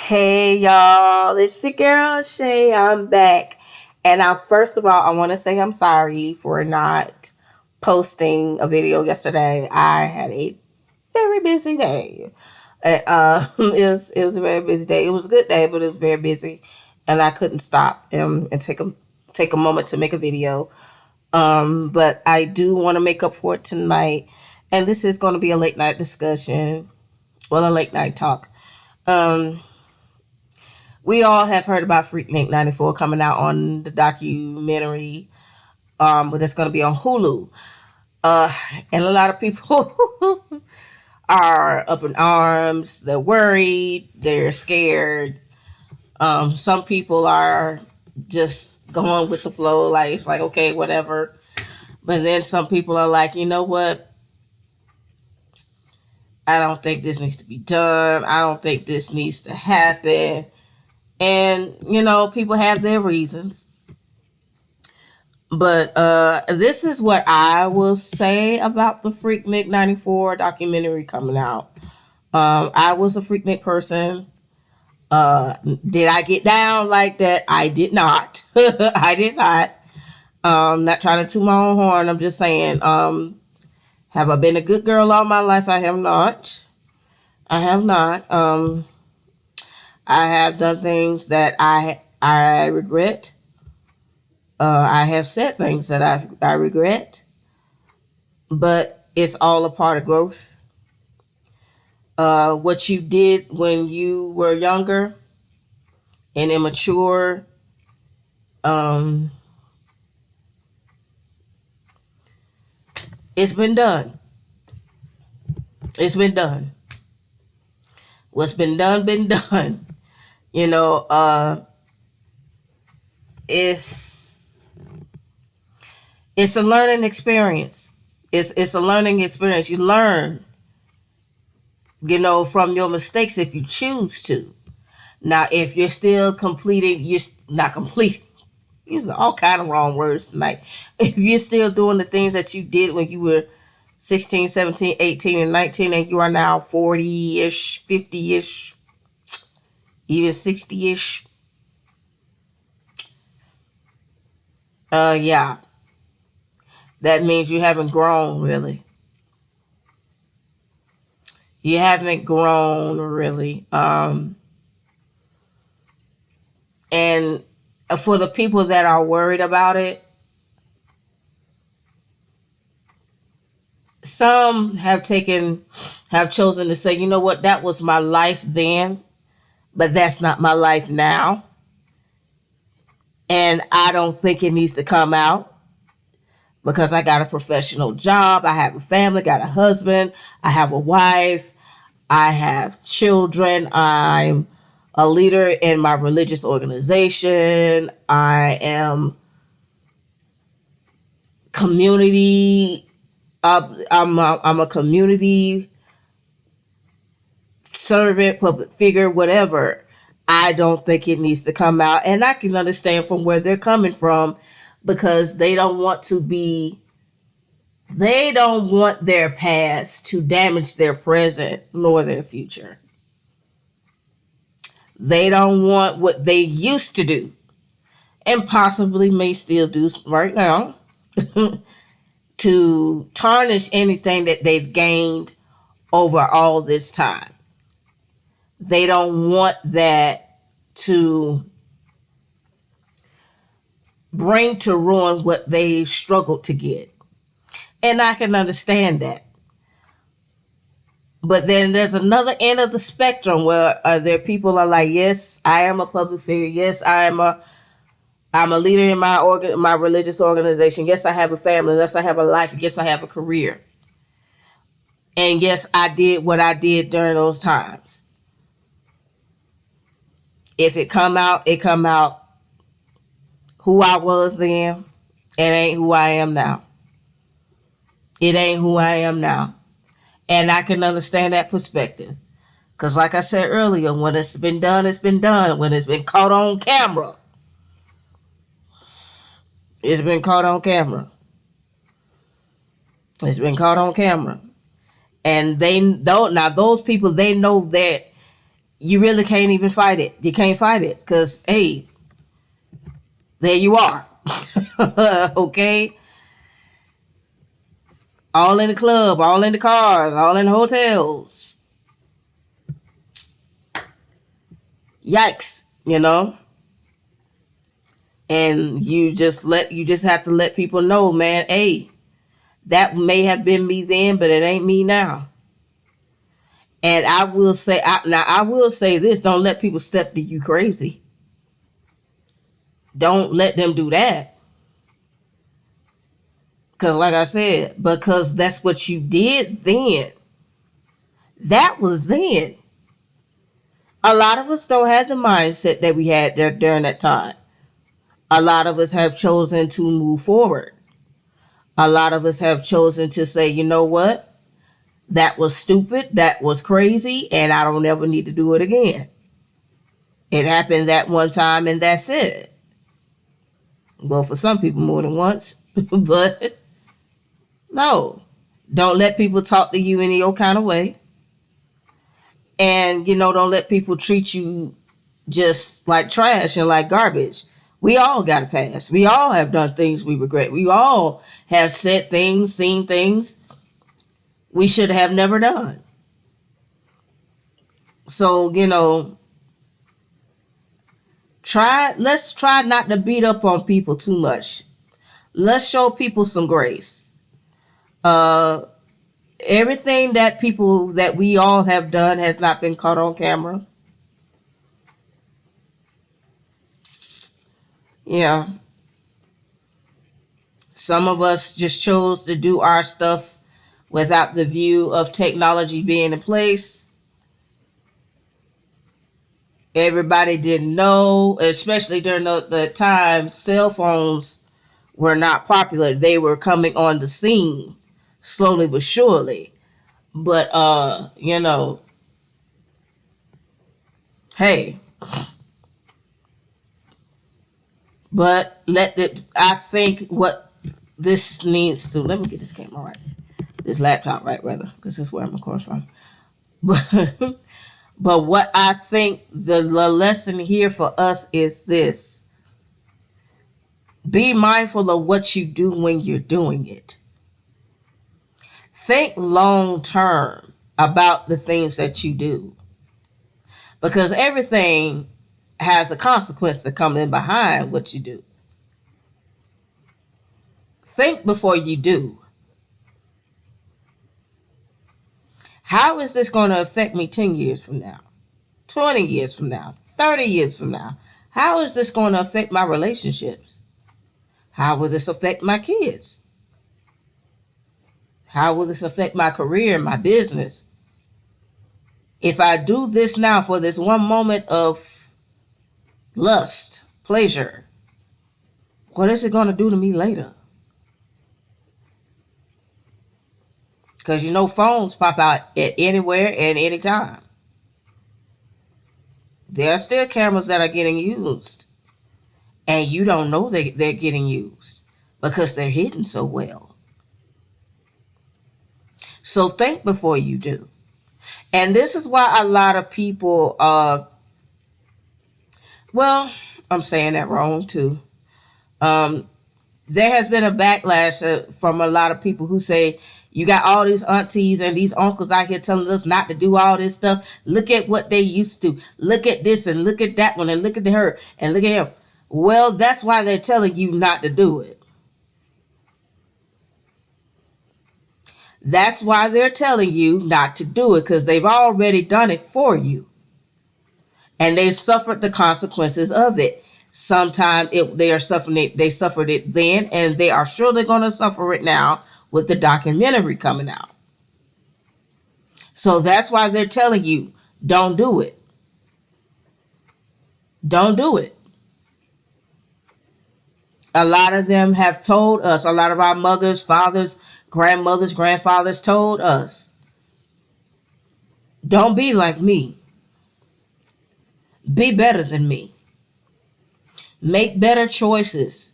Hey y'all, it's your girl Shay. I'm back. And first of all, I want to say I'm sorry for not posting a video yesterday. I had a very busy day. It was a very busy day. It was a good day, but it was very busy, and I couldn't stop and take a moment to make a video. But I do want to make up for it tonight, and this is going to be a late night discussion, well, a late night talk. Um, we all have heard about Freaknik 94 coming out on the documentary, but it's going to be on Hulu. Uh, and a lot of people are up in arms. They're worried. They're scared. Some people are just going with the flow, like it's like okay, whatever. But then some people are like, you know what? I don't think this needs to be done. I don't think this needs to happen. And people have their reasons. But this is what I will say about the Freaknik 94 documentary coming out. I was a Freaknik person. Did I get down like that? I did not. I did not. Not trying to toot my own horn. I'm just saying, have I been a good girl all my life? I have not. I have not. I have done things that I regret. I have said things that I regret, but it's all a part of growth. What you did when you were younger and immature, um, it's been done. It's been done. What's been done, been done. You know, it's it's a learning experience. It's a learning experience. You learn, from your mistakes if you choose to. Now, if you're still completing, you're not completing. Using all kind of wrong words tonight. If you're still doing the things that you did when you were 16, 17, 18, and 19, and you are now 40-ish, 50-ish, even 60-ish, yeah, that means you haven't grown really. You haven't grown really. And for the people that are worried about it, some have chosen to say, you know what, that was my life then, but that's not my life now. And I don't think it needs to come out because I got a professional job. I have a family, got a husband, I have a wife, I have children. I'm a leader in my religious organization. I am community. I'm a community servant, public figure, whatever. I don't think it needs to come out. And I can understand from where they're coming from because they don't want their past to damage their present nor their future. They don't want what they used to do and possibly may still do right now to tarnish anything that they've gained over all this time. They don't want that to bring to ruin what they struggled to get. And I can understand that. But then there's another end of the spectrum where there people are like, yes, I am a public figure. Yes, I'm a leader in my religious organization. Yes, I have a family. Yes, I have a life. Yes, I have a career. And yes, I did what I did during those times. If it come out, it come out who I was then. It ain't who I am now. It ain't who I am now. And I can understand that perspective. Because like I said earlier, when it's been done, it's been done. When it's been caught on camera, it's been caught on camera. It's been caught on camera. And they don't, now those people, they know that you really can't even fight it. You can't fight it because, hey, there you are. Okay? All in the club, all in the cars, all in the hotels. Yikes, you know? And you just have to let people know, man, hey, that may have been me then, but it ain't me now. And I will say this: don't let people step to you crazy. Don't let them do that. Because, like I said, because that's what you did then. That was then. A lot of us don't have the mindset that we had there during that time. A lot of us have chosen to move forward. A lot of us have chosen to say, you know what? That was stupid. That was crazy. And I don't ever need to do it again. It happened that one time and that's it. Well, for some people, more than once. But no, don't let people talk to you any old kind of way. And, don't let people treat you just like trash and like garbage. We all got a past. We all have done things we regret. We all have said things, seen things we should have never done. So, let's try not to beat up on people too much. Let's show people some grace. Uh Everything that we all have done has not been caught on camera. Yeah. Some of us just chose to do our stuff without the view of technology being in place. Everybody didn't know, especially during the time cell phones were not popular. They were coming on the scene slowly but surely. But hey, but I think what this needs to, let me get this camera right. This laptop right, rather, because that's where I'm recording from. But but what I think the lesson here for us is this: be mindful of what you do when you're doing it. Think long term about the things that you do, because everything has a consequence to come in behind what you do. Think before you do. How is this going to affect me 10 years from now, 20 years from now, 30 years from now? How is this going to affect my relationships? How will this affect my kids? How will this affect my career, my business? If I do this now for this one moment of lust, pleasure, what is it going to do to me later? Because phones pop out at anywhere and anytime. There are still cameras that are getting used, and you don't know they're getting used because they're hidden so well. So think before you do. And this is why a lot of people, well, I'm saying that wrong too. There has been a backlash from a lot of people who say, you got all these aunties and these uncles out here telling us not to do all this stuff. Look at what they used to. Look at this and look at that one and look at her and look at him. Well, that's why they're telling you not to do it. That's why they're telling you not to do it, because they've already done it for you. And they suffered the consequences of it. Sometimes they suffered it then, and they are surely going to suffer it now with the documentary coming out. So that's why they're telling you, don't do it. Don't do it. A lot of them have told us, a lot of our mothers, fathers, grandmothers, grandfathers told us, don't be like me. Be better than me. Make better choices.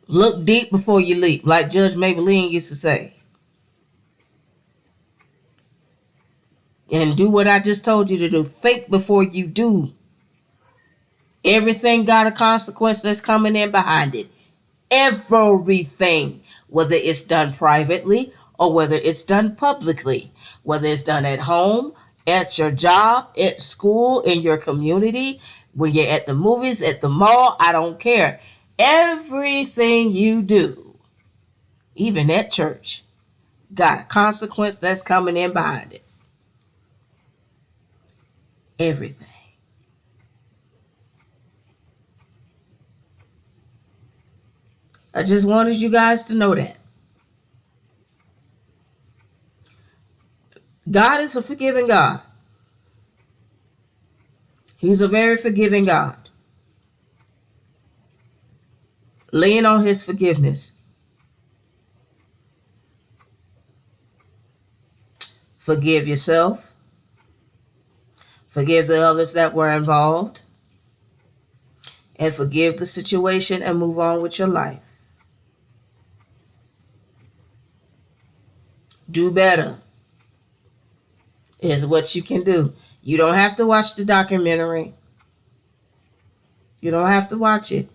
Look deep before you leap, like Judge Maybelline used to say. And do what I just told you to do. Think before you do. Everything got a consequence that's coming in behind it. Everything. Whether it's done privately or whether it's done publicly. Whether it's done at home, at your job, at school, in your community, when you're at the movies, at the mall, I don't care. Everything you do, even at church, got a consequence that's coming in behind it. Everything. I just wanted you guys to know that. God is a forgiving God. He's a very forgiving God. Lean on his forgiveness. Forgive yourself. Forgive the others that were involved. And forgive the situation and move on with your life. Do better is what you can do. You don't have to watch the documentary. You don't have to watch it.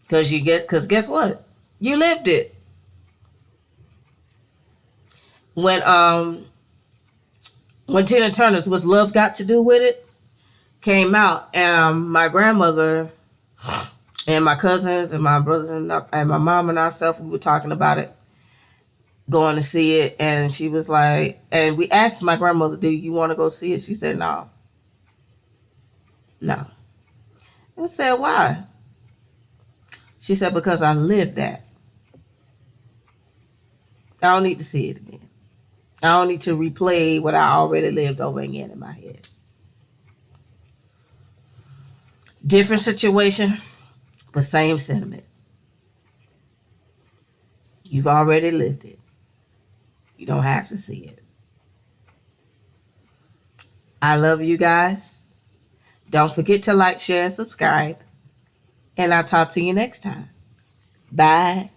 Because guess what? You lived it. When Tina Turner's What's Love Got to Do with It came out, and my grandmother and my cousins and my brothers and my mom and ourselves, we were talking about it, going to see it, and she was like, and we asked my grandmother, do you want to go see it? She said, no. No. I said, why? She said, because I lived that. I don't need to see it again. I don't need to replay what I already lived over again in my head. Different situation, but same sentiment. You've already lived it. You don't have to see it. I love you guys. Don't forget to like, share, and subscribe. And I'll talk to you next time. Bye.